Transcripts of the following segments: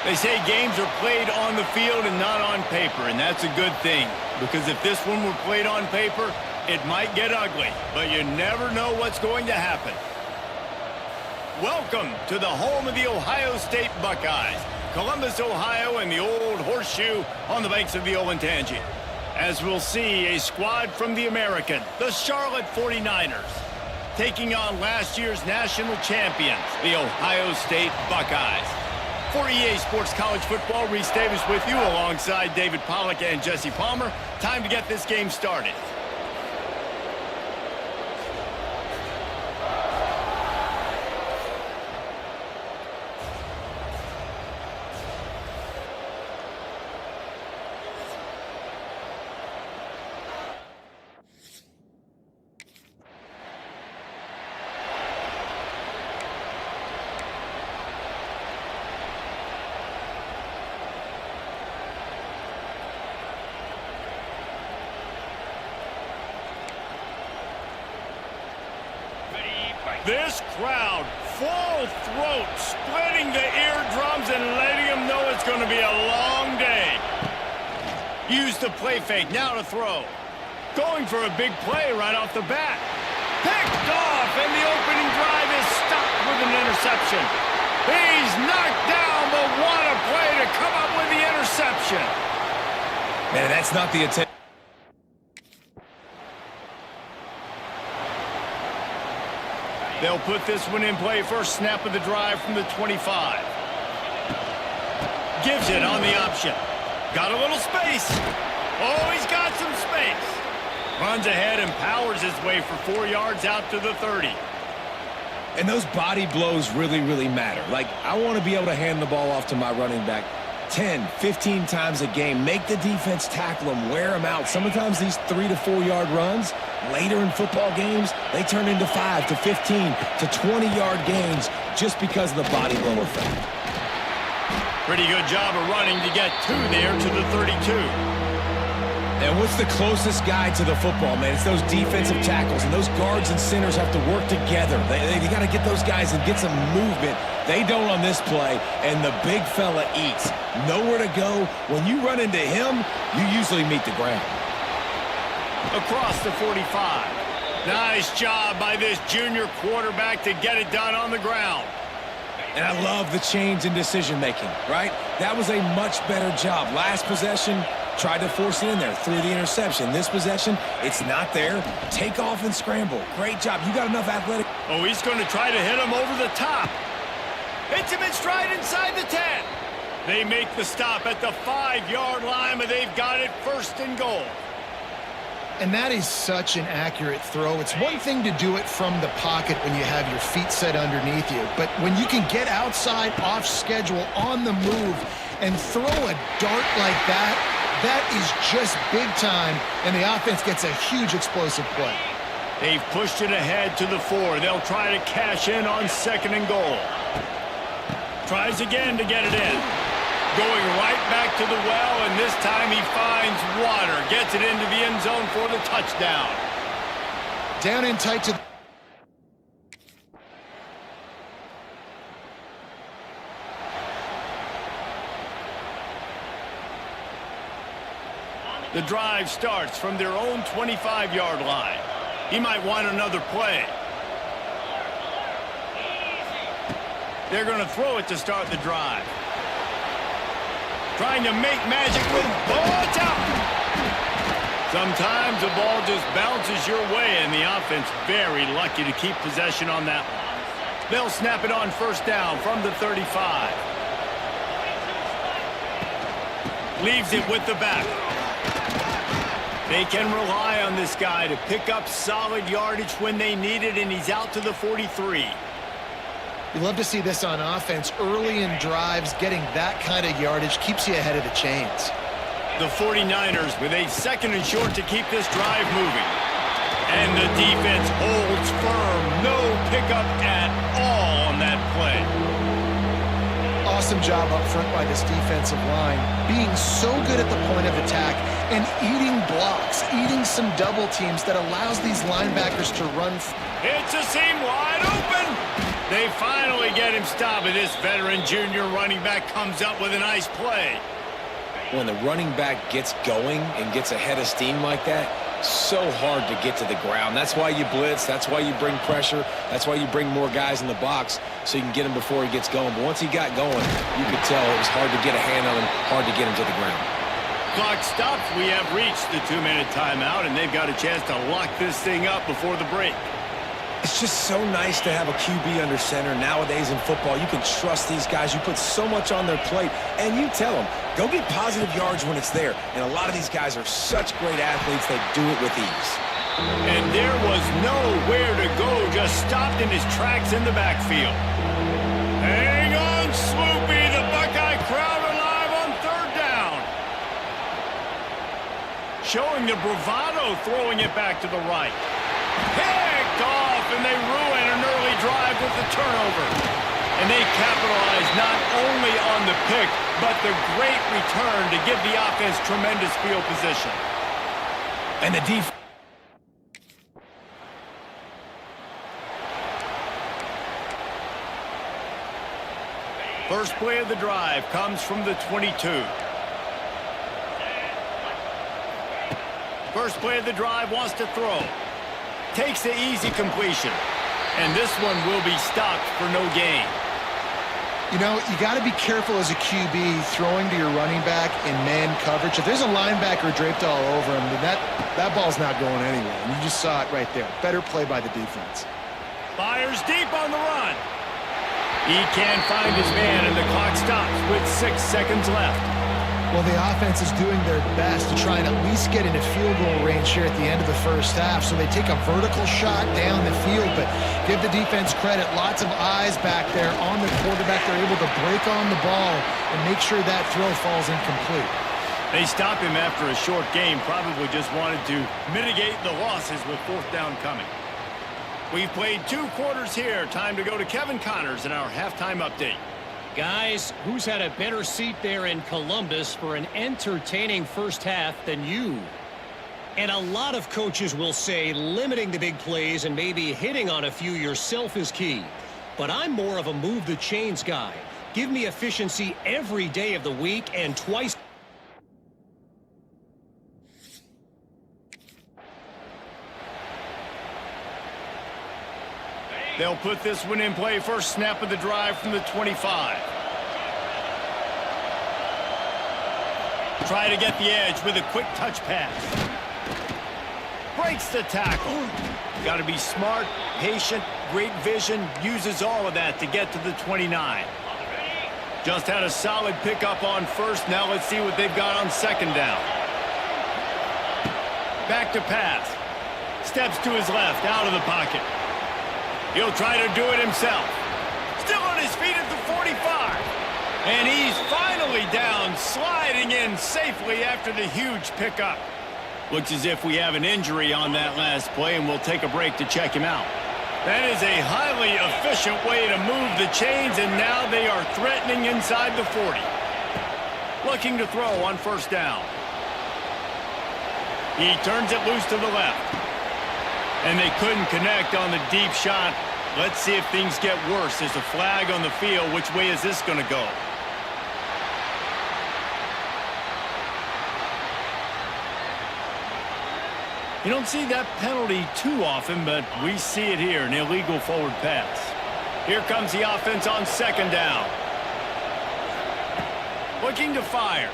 They say games are played on the field and not on paper, and that's a good thing. Because if this one were played on paper, it might get ugly, but you never know what's going to happen. Welcome to the home of the Ohio State Buckeyes, Columbus, Ohio, and the old horseshoe on the banks of the Olentangy. As we'll see, a squad from the American, the Charlotte 49ers, taking on last year's national champions, the Ohio State Buckeyes. For EA Sports College Football, Reese Davis with you alongside David Pollack and Jesse Palmer. Time to get this game started. This crowd, full throat, splitting the eardrums and letting them know it's going to be a long day. Use the play fake, now to throw. Going for a big play right off the bat. Picked off, and the opening drive is stopped with an interception. He's knocked down, but what a play to come up with the interception. Man, that's not the attempt. They'll put this one in play. First snap of the drive from the 25. Gives it on the option. Got a little space. Oh, he's got some space. Runs ahead and powers his way for 4 yards out to the 30. And those body blows really, really matter. Like, I want to be able to hand the ball off to my running back 10, 15 times a game. Make the defense tackle them, wear them out. Sometimes these 3 to 4 yard runs, later in football games, they turn into 5 to 15 to 20 yard gains just because of the body blow effect. Pretty good job of running to get 2 there to the 32. And what's the closest guy to the football, man? It's those defensive tackles, and those guards and centers have to work together. They got to get those guys and get some movement. They don't on this play, and the big fella eats. Nowhere to go. When you run into him, you usually meet the ground. Across the 45. Nice job by this junior quarterback to get it done on the ground. And I love the change in decision-making, right? That was a much better job. Last possession, tried to force it in there, threw the interception. This possession, it's not there. Take off and scramble. Great job. You got enough athletic. Oh, he's going to try to hit him over the top. Hits him in stride inside the 10. They make the stop at the 5 yard line, but they've got it first and goal. And that is such an accurate throw. It's one thing to do it from the pocket when you have your feet set underneath you, but when you can get outside, off schedule, on the move, and throw a dart like that, that is just big time, and the offense gets a huge explosive play. They've pushed it ahead to the 4. They'll try to cash in on 2nd and goal. Tries again to get it in. Going right back to the well, and this time he finds water. Gets it into the end zone for the touchdown. Down in tight to... The drive starts from their own 25-yard line. He might want another play. They're going to throw it to start the drive. Trying to make magic with... Oh, it's out! Sometimes the ball just bounces your way, and the offense very lucky to keep possession on that one. They'll snap it on first down from the 35. Leaves it with the back. They can rely on this guy to pick up solid yardage when they need it, and he's out to the 43. You love to see this on offense. Early in drives, getting that kind of yardage keeps you ahead of the chains. The 49ers with a 2nd and short to keep this drive moving. And the defense holds firm. No pickup at all on that play. Awesome job up front by this defensive line, being so good at the point of attack and eating blocks, eating some double teams that allows these linebackers to run. It's a seam wide open. They finally get him stopped, and this veteran junior running back comes up with a nice play. When the running back gets going and gets ahead of steam like that, so hard to get to the ground. That's why you blitz. That's why you bring pressure. That's why you bring more guys in the box so you can get him before he gets going. But once he got going, you could tell it was hard to get a hand on him, hard to get him to the ground. Clock stops. We have reached the 2-minute timeout, and they've got a chance to lock this thing up before the break. It's just so nice to have a QB under center. Nowadays in football, you can trust these guys. You put so much on their plate, and you tell them, go get positive yards when it's there. And a lot of these guys are such great athletes, they do it with ease. And there was nowhere to go, just stopped in his tracks in the backfield. Hang on, Sloopy, the Buckeye crowd alive on third down. Showing the bravado, throwing it back to the right. Picked off, and they ruin an early drive with the turnover. And they capitalize not only on the pick, but the great return to give the offense tremendous field position. And the defense. First play of the drive comes from the 22. First play of the drive wants to throw. Takes the easy completion. And this one will be stopped for no gain. You know, you got to be careful as a QB throwing to your running back in man coverage. If there's a linebacker draped all over him, then that ball's not going anywhere. And you just saw it right there. Better play by the defense. Fires deep on the run. He can't find his man, and the clock stops with 6 seconds left. Well, the offense is doing their best to try and at least get into field goal range here at the end of the first half. So they take a vertical shot down the field, but give the defense credit. Lots of eyes back there on the quarterback. They're able to break on the ball and make sure that throw falls incomplete. They stop him after a short game. Probably just wanted to mitigate the losses with fourth down coming. We've played 2 quarters here. Time to go to Kevin Connors in our halftime update. Guys, who's had a better seat there in Columbus for an entertaining first half than you? And a lot of coaches will say limiting the big plays and maybe hitting on a few yourself is key. But I'm more of a move the chains guy. Give me efficiency every day of the week and twice. They'll put this one in play. First snap of the drive from the 25. Try to get the edge with a quick touch pass. Breaks the tackle. Got to be smart, patient, great vision. Uses all of that to get to the 29. Just had a solid pickup on first. Now let's see what they've got on second down. Back to pass. Steps to his left, out of the pocket. He'll try to do it himself. Still on his feet at the 45. And he's finally down, sliding in safely after the huge pickup. Looks as if we have an injury on that last play, and we'll take a break to check him out. That is a highly efficient way to move the chains, and now they are threatening inside the 40. Looking to throw on first down. He turns it loose to the left. And they couldn't connect on the deep shot. Let's see if things get worse. There's a flag on the field. Which way is this going to go? You don't see that penalty too often, but we see it here, an illegal forward pass. Here comes the offense on second down. Looking to fire.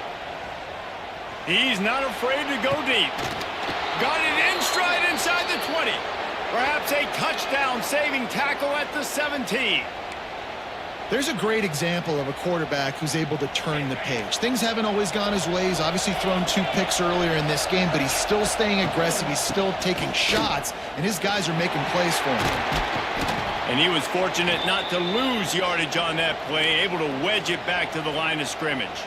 He's not afraid to go deep. Got it in stride inside the 20. Perhaps a touchdown-saving tackle at the 17. There's a great example of a quarterback who's able to turn the page. Things haven't always gone his way. He's obviously thrown 2 picks earlier in this game, but he's still staying aggressive. He's still taking shots, and his guys are making plays for him. And he was fortunate not to lose yardage on that play, able to wedge it back to the line of scrimmage.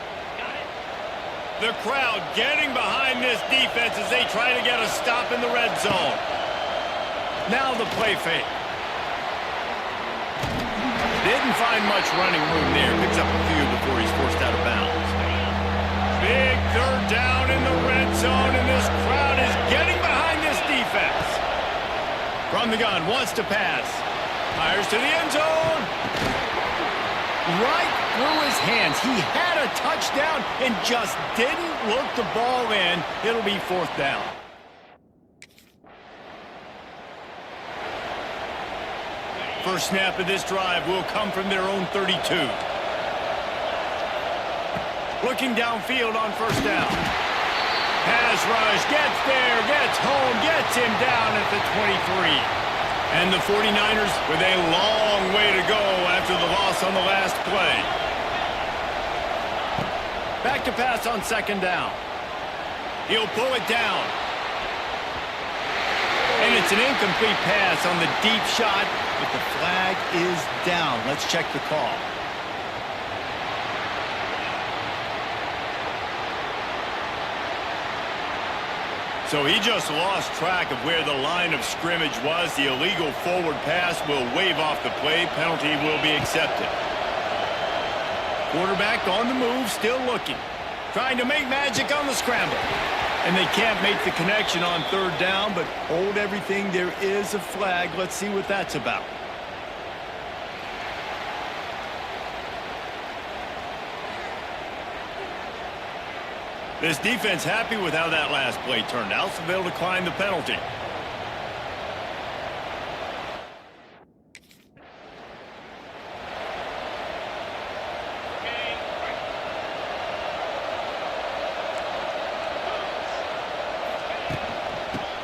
The crowd getting behind this defense as they try to get a stop in the red zone. Now the play fake. Didn't find much running room there. Picks up a few before he's forced out of bounds. Big third down in the red zone, and this crowd is getting behind this defense. From the gun, wants to pass. Fires to the end zone. Right through his hands. He had a touchdown and just didn't look the ball in. It'll be 4th down. First snap of this drive will come from their own 32. Looking downfield on 1st down. Pass rush, gets there, gets home, gets him down at the 23. And the 49ers with a long way to go after the loss on the last play. Back to pass on 2nd down. He'll pull it down. And it's an incomplete pass on the deep shot, but the flag is down. Let's check the call. So he just lost track of where the line of scrimmage was. The illegal forward pass will wave off the play. Penalty will be accepted. Quarterback on the move, still looking. Trying to make magic on the scramble. And they can't make the connection on 3rd down, but hold everything. There is a flag. Let's see what that's about. This defense happy with how that last play turned out, so they'll decline the penalty.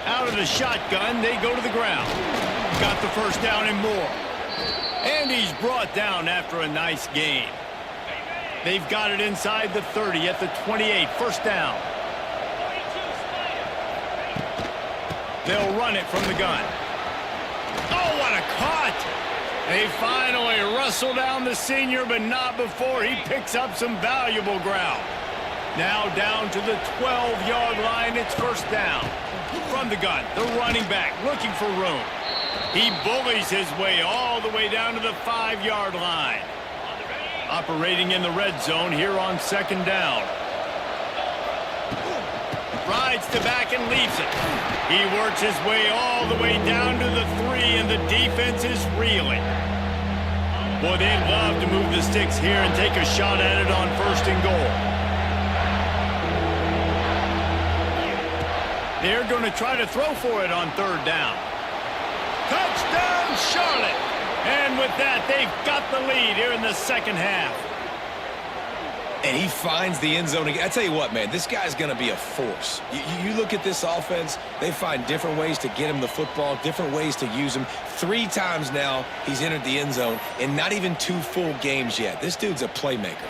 Out of the shotgun, they go to the ground. Got the 1st down and more. And he's brought down after a nice gain. They've got it inside the 30 at the 28. 1st down. They'll run it from the gun. Oh, what a cut! They finally wrestle down the senior, but not before he picks up some valuable ground. Now down to the 12-yard line. It's 1st down. From the gun, the running back looking for room. He bullies his way all the way down to the 5-yard line. Operating in the red zone here on 2nd down. Rides to back and leaves it. He works his way all the way down to the 3, and the defense is reeling. Boy, they'd love to move the sticks here and take a shot at it on 1st and goal. They're going to try to throw for it on 3rd down. Touchdown, Charlotte! And with that, they've got the lead here in the 2nd half. And he finds the end zone again. I tell you what, man, this guy's going to be a force. You look at this offense, they find different ways to get him the football, different ways to use him. 3 times now he's entered the end zone, and not even 2 full games yet. This dude's a playmaker.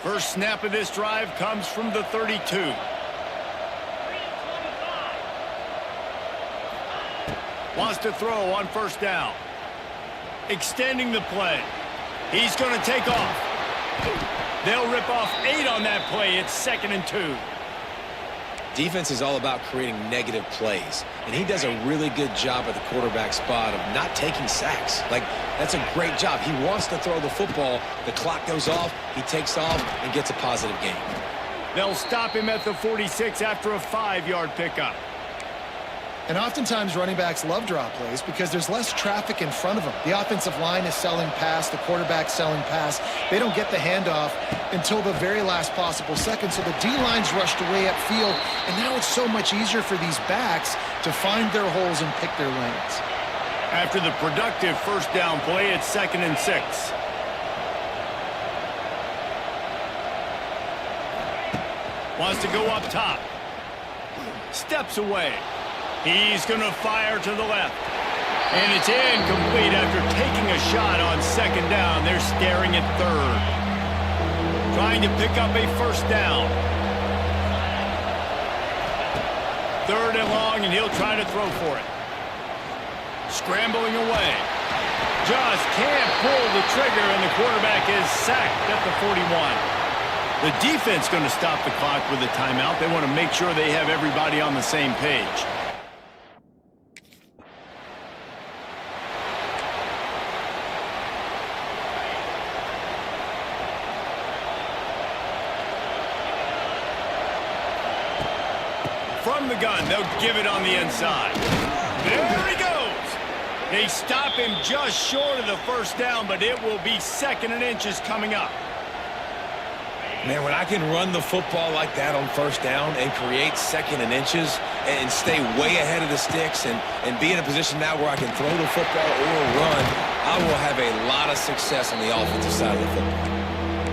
First snap of this drive comes from the 32. Wants to throw on 1st down. Extending the play. He's going to take off. They'll rip off 8 on that play. It's 2nd and 2. Defense is all about creating negative plays, and he does a really good job at the quarterback spot of not taking sacks. Like, that's a great job. He wants to throw the football. The clock goes off. He takes off and gets a positive gain. They'll stop him at the 46 after a 5-yard pickup. And oftentimes running backs love draw plays because there's less traffic in front of them. The offensive line is selling pass, the quarterback's selling pass. They don't get the handoff until the very last possible second, so the D-line's rushed away upfield, and now it's so much easier for these backs to find their holes and pick their lanes. After the productive 1st down play, it's 2nd and 6. Wants to go up top. Steps away. He's going to fire to the left. And it's incomplete after taking a shot on 2nd down. They're staring at 3rd. Trying to pick up a 1st down. 3rd and long, and he'll try to throw for it. Scrambling away. Just can't pull the trigger, and the quarterback is sacked at the 41. The defense going to stop the clock with a timeout. They want to make sure they have everybody on the same page. from the gun. They'll give it on the inside. There he goes. They stop him just short of the first down, but it will be 2nd and inches coming up. Man, when I can run the football like that on first down and create 2nd and inches and stay way ahead of the sticks and be in a position now where I can throw the football or run, I will have a lot of success on the offensive side of the football.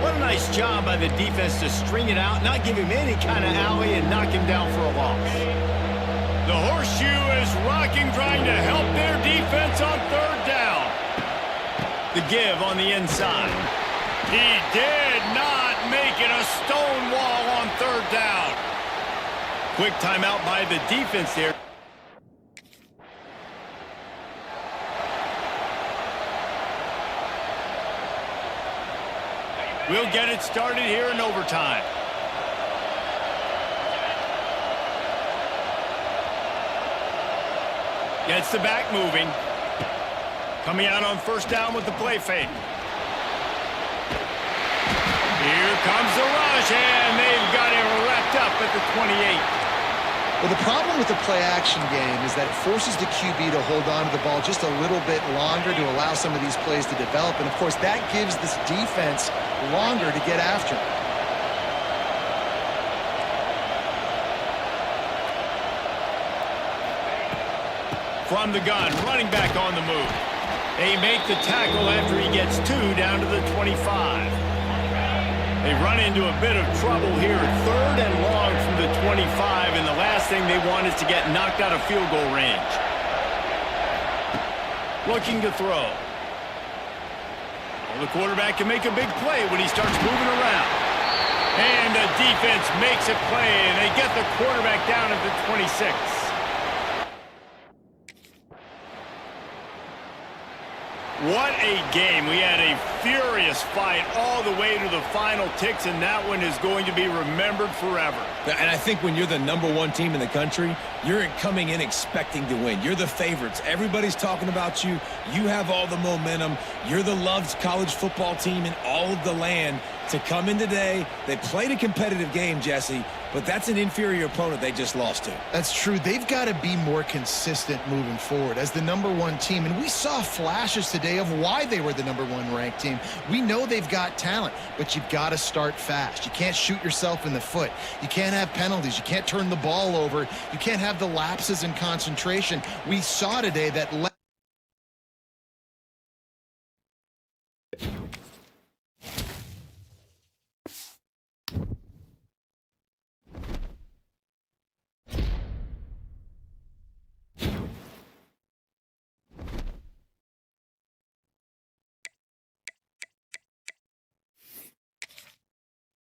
What a nice job by the defense to string it out, not give him any kind of alley, and knock him down for a loss. The horseshoe is rocking, trying to help their defense on 3rd down. The give on the inside. He did not make it a stone wall on 3rd down. Quick timeout by the defense there. We'll get it started here in overtime. Gets the back moving. Coming out on 1st down with the play fake. Here comes the rush, and they've got him wrapped up at the 28. Well, the problem with the play-action game is that it forces the QB to hold on to the ball just a little bit longer to allow some of these plays to develop. And, of course, that gives this defense longer to get after him. From the gun, running back on the move. They make the tackle after he gets 2 down to the 25. They run into a bit of trouble here, 3rd and long from the 25, and the last thing they want is to get knocked out of field goal range. Looking to throw. Well, the quarterback can make a big play when he starts moving around. And the defense makes a play, and they get the quarterback down at the 26. What a game. We had a furious fight all the way to the final ticks, and that one is going to be remembered forever. And I think when you're the #1 team in the country, you're coming in expecting to win. You're the favorites. Everybody's talking about you. You have all the momentum. You're the loved college football team in all of the land. To come in today, they played a competitive game, Jesse, but that's an inferior opponent they just lost to. That's true. They've got to be more consistent moving forward as the #1 team. And we saw flashes today of why they were the #1 ranked team. We know they've got talent, but you've got to start fast. You can't shoot yourself in the foot. You can't have penalties. You can't turn the ball over. You can't have the lapses in concentration. We saw today that